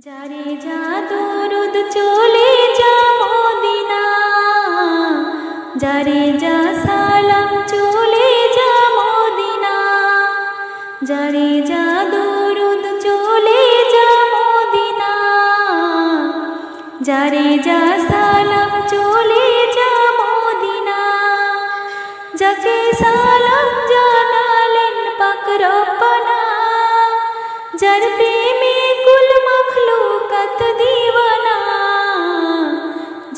যারে যা দরুদ চলে যা মদিনা, যারে যা সালাম চলে যা মদিনা, যারে যা দরুদ চলে যা মদিনা, যারে যা সালাম চলে যা মদিনা। যাকে সালাম জানালেন পাক রব্বানা, যার প্রেমে কুল মখলুকাত দিওয়ানা,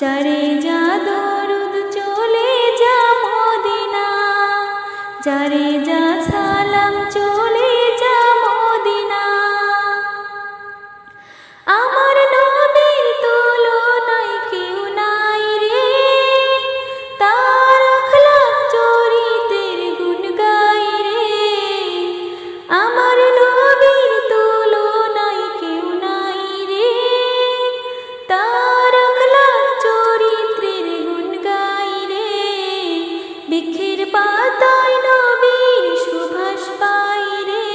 যারে যা দরুদ চলে যা মদিনা, যারে যা সালাম চলে যা মদিনা। আমার নবীর তুলনায় কেউ নাই রে, তার আখলাক চরিত্রের গুণ গাই রে। আমার নবীর তুলনায় কেউ নাই রে, তার আখলাক চরিত্রের গুণ গাই রে। বৃক্ষের পাতায় নবীর সুবাস পাই রে,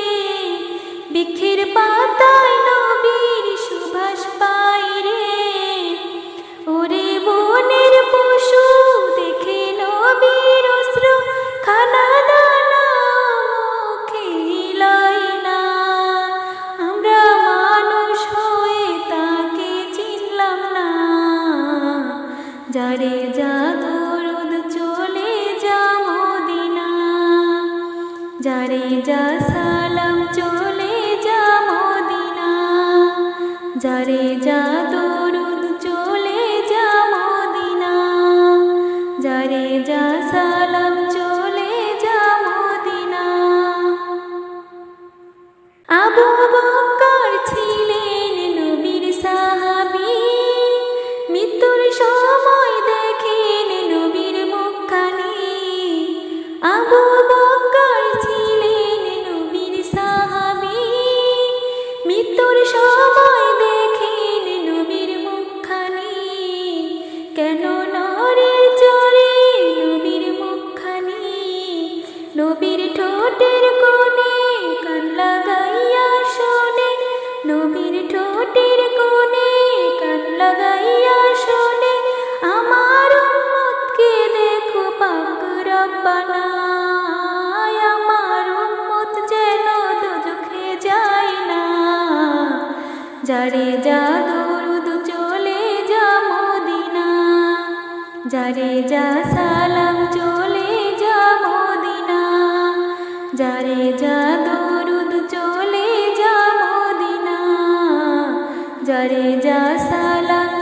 বৃক্ষের পাতায় নবীর সুবাস পাই রে। ওরে বনের পশু দেখে নবীর অশ্রু, খানা দানা মুখে লাই না। আমরা মানুষ হয়ে তাকে চিনলাম না, যারে যা দরুদ চলে যা মদিনা, যারে যা সালাম চলে যা মদিনা, যারে যা দরুদ চলে যা মদিনা, যারে যা সালাম চলে যা মদিনা। আবু বকর ছিলেন নবীর সাহাবী, মৃত্যুর সময় দেখেন নবীর মুখখানি। আবু বকর ছিলেন নবীর সাহাবী, মৃত্যুর সময় দেখেন নবীর মুখখানি। কেন নরে চড়ে নবীর মুখখানি, নবীর ঠোঁটের কোণে কান লাগাইয়া শোনে, নবীর ঠোঁটের কোণে কান লাগাইয়া শোনে। আমার উম্মতকে দেখো পাক রব্বানা, আমার উম্মত যেন দোজখে যায় না। যারে যা দরুদ চলে যা মদিনা, যারে যা সালাম চলে যা মদিনা, যারে যা দরুদ চলে যা মদিনা, যারে যা সালাম